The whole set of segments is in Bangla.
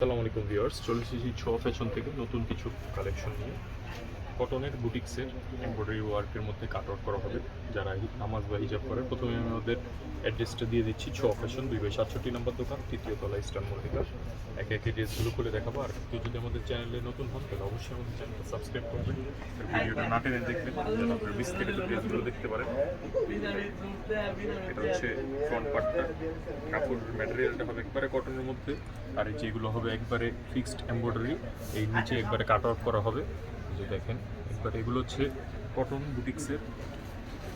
আসসালামু আলাইকুম ভিউয়ার্স, চলে এসেছি ছ ফ্যাশন থেকে নতুন কিছু কালেকশন নিয়ে। কটনের বুটিক্সের এমব্রয়ডারি ওয়ার্কের মধ্যে কাট আউট করা হবে যারা নামাজ বা হিজাব করে। প্রথমে আমি আমাদের অ্যাড্রেসটা দিয়ে দিচ্ছি। ছ ফ্যাশন 2/67 নম্বর দোকান, তৃতীয় তলা, ইস্টার্ন মল্লিকা। একে একে ড্রেসগুলো খুলে দেখাবো। আর কেউ যদি আমাদের চ্যানেলে নতুন হন তাহলে অবশ্যই আমাদের চ্যানেলটা সাবস্ক্রাইব করবেন, ভিডিওটা না টেনে দেখবেন যেন আপনার বিস্তারিত ড্রেসগুলো দেখতে পারেন। এটা হচ্ছে ফ্রন্ট পার্টটা, কাপড় ম্যাটেরিয়ালটা হবে একবারে কটনের মধ্যে, আর এই যেগুলো হবে একবারে ফিক্সড এমব্রয়ডারি, এই নিচে একবারে কাট আউট করা হবে। যে দেখেন একবার এগুলো হচ্ছে কটন বুটিক্সের।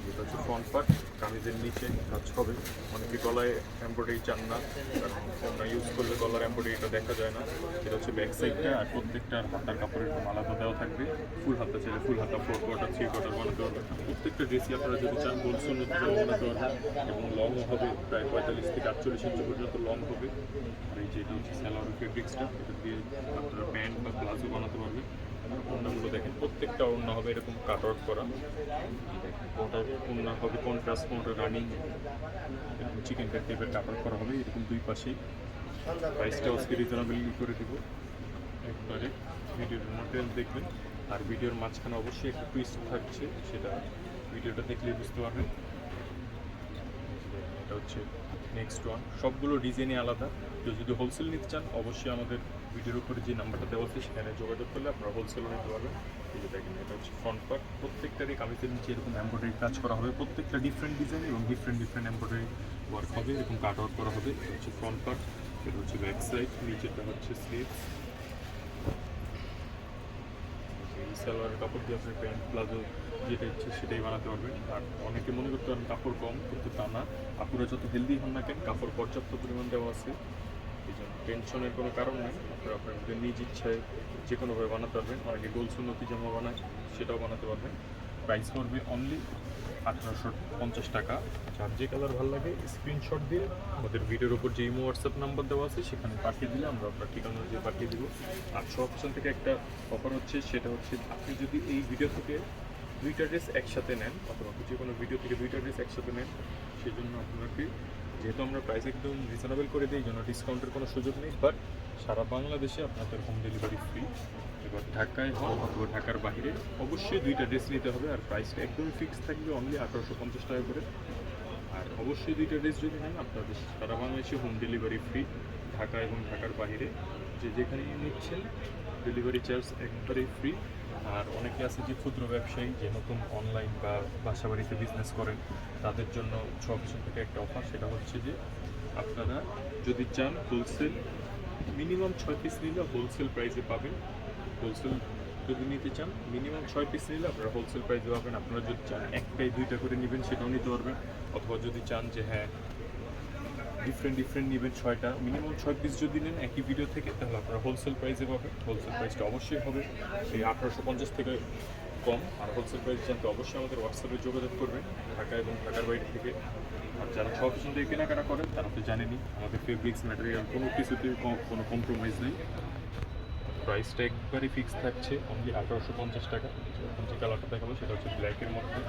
এটা হচ্ছে ফ্রন্ট পার্ট, কামিজের নিচে কাজ হবে। অনেকে গলায় এমব্রয়ডারি চান না, কারণ আমরা ইউজ করলে গলার এমব্রয়ডারিটা দেখা যায় না। এটা হচ্ছে ব্যাক সাইডটা, আর প্রত্যেকটা হাতার কাপড়ের এরকম আলাদা দেওয়া থাকবে। ফুল হাতা চাইলে ফুল হাতা, 4 কোয়ার্টার, 3 কোয়ার্টার বানাতে পারবেন। প্রত্যেকটা ড্রেসই আপনারা যদি চান গোলসুন বানাতে পারবেন, এবং লংও হবে প্রায় 45 থেকে 48 ইঞ্চি পর্যন্ত লং হবে। আর এই যে এটা হচ্ছে স্যালোয়ার ফেব্রিক্সটা, এটা দিয়ে আপনারা প্যান্ট বা প্লাজো বানাতে পারবেন। ওড়নাগুলো দেখেন, প্রত্যেকটা ওড়না হবে এরকম কাট আউট করা। কোনটার ওড়না হবে কন্ট্রাস্ট, কোনটা রানিং, এরকম চিকেন কাট টাইপের কাট আউট করা হবে এরকম দুই পাশেই। প্রাইসটা আজকে রিজনেবলি করে দেবো একবারে। ভিডিওর মডেল দেখবেন, আর ভিডিওর মাঝখানে অবশ্যই একটা টুইস্ট থাকছে, সেটা ভিডিওটা দেখলে বুঝতে পারবেন। এটা হচ্ছে নেক্সট ওয়ান, সবগুলো ডিজাইনই আলাদা। কেউ যদি হোলসেল নিতে চান অবশ্যই আমাদের ভিডিওর উপরে যে নাম্বারটা দেওয়া আছে সেখানে যোগাযোগ করলে আপনারা হোলসেলও নিতে পারবেন। এই যে দেখেন, এটা হচ্ছে ফ্রন্ট পার্ট, প্রত্যেকটারই কামিজের নিচে এরকম এমব্রয়ডারি কাজ করা হবে। প্রত্যেকটা ডিফারেন্ট ডিজাইন এবং ডিফারেন্ট এমব্রয়ডারি ওয়ার্ক হবে, এরকম কাট আউট করা হবে। এটা হচ্ছে ফ্রন্ট পার্ট, এটা হচ্ছে ব্যাক সাইড, নিচেরটা হচ্ছে স্লিভস। এই সালোয়ারের কাপড় দিয়ে আপনি প্যান্ট প্লাজো যেটা ইচ্ছে সেটাই বানাতে পারবেন। আর অনেকে মনে করতে পারেন কাপড় কম, কিন্তু তা না। কাপড়ে যত হেলদি হন না কেন, কাপড় পর্যাপ্ত পরিমাণ দেওয়া আছে, এই জন্য টেনশনের কোনো কারণ নেই। আপনারা আপনাদের নিজ ইচ্ছায় যে কোনোভাবে বানাতে পারবেন। অনেকে গোল সুন্নতি জামা বানায়, সেটাও বানাতে পারবেন। প্রাইস পড়বে অনলি 1850 টাকা। যার যে কালার ভালো লাগে স্ক্রিনশট দিয়ে আমাদের ভিডিওর উপর যে ইমো হোয়াটসঅ্যাপ নাম্বার দেওয়া আছে সেখানে পাঠিয়ে দিলে আমরা আপনার ঠিকানা দিয়ে পাঠিয়ে দিব। আর অপশন থেকে একটা অফার হচ্ছে, সেটা হচ্ছে আপনি যদি এই ভিডিও থেকে 2টা ড্রেস একসাথে নেন, অথবা যে কোনো ভিডিও থেকে 2টা ড্রেস একসাথে নেন, সেই জন্য আপনাকে, যেহেতু আমরা প্রাইস একদম রিজনেবল করে দিই, এই জন্য ডিসকাউন্টের কোনো সুযোগ নেই। বাট সারা বাংলাদেশে আপনাদের হোম ডেলিভারি ফ্রি। এবার ঢাকায় হন অথবা ঢাকার বাইরে অবশ্যই 2টা ড্রেস নিতে হবে, আর প্রাইসটা একদমই ফিক্স থাকবে অনলি 1850 টাকা করে। আর অবশ্যই 2টা ড্রেস যদি নেন আপনাদের সারা বাংলাদেশে হোম ডেলিভারি ফ্রি, ঢাকা এবং ঢাকার বাইরে যে যেখানেই নিচ্ছেন ডেলিভারি চার্জ একবারেই ফ্রি। আর অনেকে আছে যে ক্ষুদ্র ব্যবসায়ী, যে নতুন অনলাইন বা বাসা বাড়িতে বিজনেস করেন, তাদের জন্য সবকিছু থেকে একটা অফার, সেটা হচ্ছে যে আপনারা যদি চান হোলসেল মিনিমাম 6 পিস নিলে হোলসেল প্রাইসে পাবেন। হোলসেল যদি নিতে চান মিনিমাম 6 পিস নিলে আপনারা হোলসেল প্রাইসে পাবেন। আপনারা যদি চান একটাই 2টা করে নেবেন সেটাও নিতে পারবেন, অথবা যদি চান যে হ্যাঁ ডিফারেন্ট নেবেন 6টা, মিনিমাম 6 পিস যদি নেন একই ভিডিও থেকে, তাহলে আপনারা হোলসেল প্রাইসে পাবেন। হোলসেল প্রাইসটা অবশ্যই হবে এই 1850 থেকে কম। আর হোলসেল প্রাইস জানতে অবশ্যই আমাদের হোয়াটসঅ্যাপে যোগাযোগ করবেন, ঢাকা এবং ঢাকার বাইরে থেকে। আর যারা সব কিছু দিয়ে কেনাকাটা করেন তারা তো জানেনই, আমাদের ফেব্রিক্স ম্যাটেরিয়াল কোনো কিছুতেই কোনো কম্প্রোমাইজ নেই। প্রাইসটা একবারই ফিক্স থাকছে অনলি 1850 টাকা। এখন যে কালারটা দেখাবো সেটা হচ্ছে ব্ল্যাকের মধ্যে।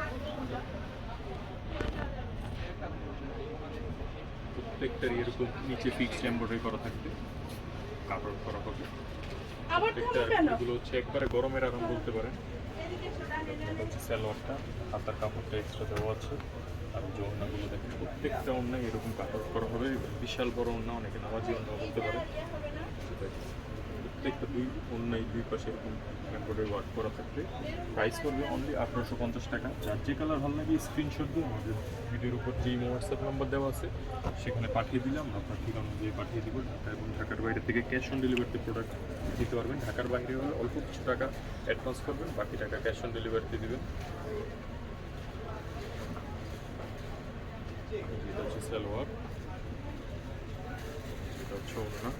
প্রত্যেকটারই এরকম নিচে ফিক্সড এমব্রয়ডারি করা থাকবে, কাপড় করা হবে। প্রত্যেকটা এগুলো হচ্ছে একবারে গরমের আরাম বলতে পারেন। এটা হচ্ছে সালোয়ারটা, হাতার কাপড়টা এক্সট্রা দেওয়া আছে। আর যে ওড়নাগুলো দেখেন, প্রত্যেকটা ওড়নায় এরকম কাপড় করা হবে। বিশাল বড় ওড়না, অনেকে নামাজি ওড়না বলতে পারে। প্রত্যেকটা ওড়নায় দুই পাশে এরকম এমব্রয়ডারি ওয়ার্ক করা থাকবে। প্রাইস করবে অনলি 1850 টাকা। যার যে কালার ভালো লাগে স্ক্রিনশট দিয়ে আমাদের ভিডিওর উপর যে হোয়াটসঅ্যাপ নাম্বার দেওয়া আছে সেখানে পাঠিয়ে দিলে আমরা আপনার ঠিকানা দিয়ে পাঠিয়ে দিব। ঢাকা এবং ঢাকার বাইরে থেকে ক্যাশ অন ডেলিভারিতে প্রোডাক্ট দিতে পারবেন। ঢাকার বাইরে হলে অল্প কিছু টাকা অ্যাডভান্স করবেন, বাকি টাকা ক্যাশ অন ডেলিভারিতে দেবেন। এটা হচ্ছে সালোয়ার, এটা হচ্ছে ওড়না।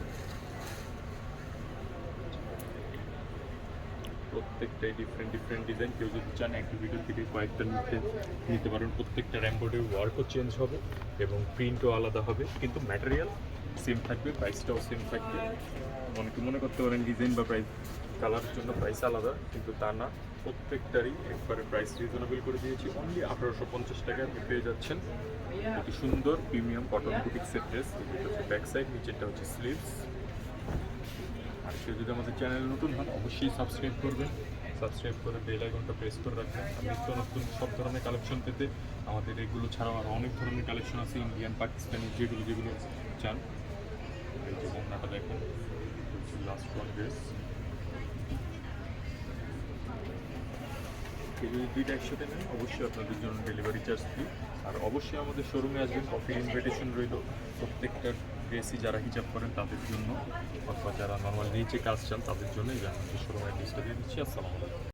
প্রত্যেকটাই ডিফারেন্ট ডিজাইন। কেউ যদি চান একটি ভিডিও থেকে কয়েকটা নিতে পারেন। প্রত্যেকটা এমব্রয়ডারি ওয়ার্কও চেঞ্জ হবে এবং প্রিন্টও আলাদা হবে, কিন্তু ম্যাটেরিয়াল সেম থাকবে, প্রাইসটাও সেম থাকবে। অনেকে মনে করতে পারেন ডিজাইন বা প্রাইস কালারের জন্য প্রাইস আলাদা, কিন্তু তা না। প্রত্যেকটারই একবারে প্রাইস রিজনেবল করে দিয়েছি। অনলি 1850 টাকায় আপনি পেয়ে যাচ্ছেন অতি সুন্দর প্রিমিয়াম কটন বুটিক্সের ড্রেস। এটা হচ্ছে ব্যাক সাইড, নিচেরটা হচ্ছে স্লিভস। কেউ যদি আমাদের চ্যানেলে নতুন হন অবশ্যই সাবস্ক্রাইব করবেন, সাবস্ক্রাইব করে বেল আইকনটা প্রেস করে রাখবেন। আর নিত্য নতুন সব ধরনের কালেকশন পেতে আমাদের এগুলো ছাড়াও আরও অনেক ধরনের কালেকশন আছে, ইন্ডিয়ান পাকিস্তানি যেগুলো যেগুলো চান। এই যে বন্যাটা দেখেন, লাস্ট ওয়ান ড্রেস। কেউ যদি দুইটা একসাথে নেন অবশ্যই আপনাদের জন্য ডেলিভারি চার্জ ফ্রি। আর অবশ্যই আমাদের শোরুমে আসবেন, কফির ইনভিটেশন রইল প্রত্যেকটা ড্রেসই যারা হিজাব করেন তাদের জন্য, অথবা যারা নর্মাল নিচে কাজ চান তাদের জন্য। এই যে আমাদের শোরুমের অ্যাড্রেসটা দিয়ে দিচ্ছি। আসসালামু আলাইকুম।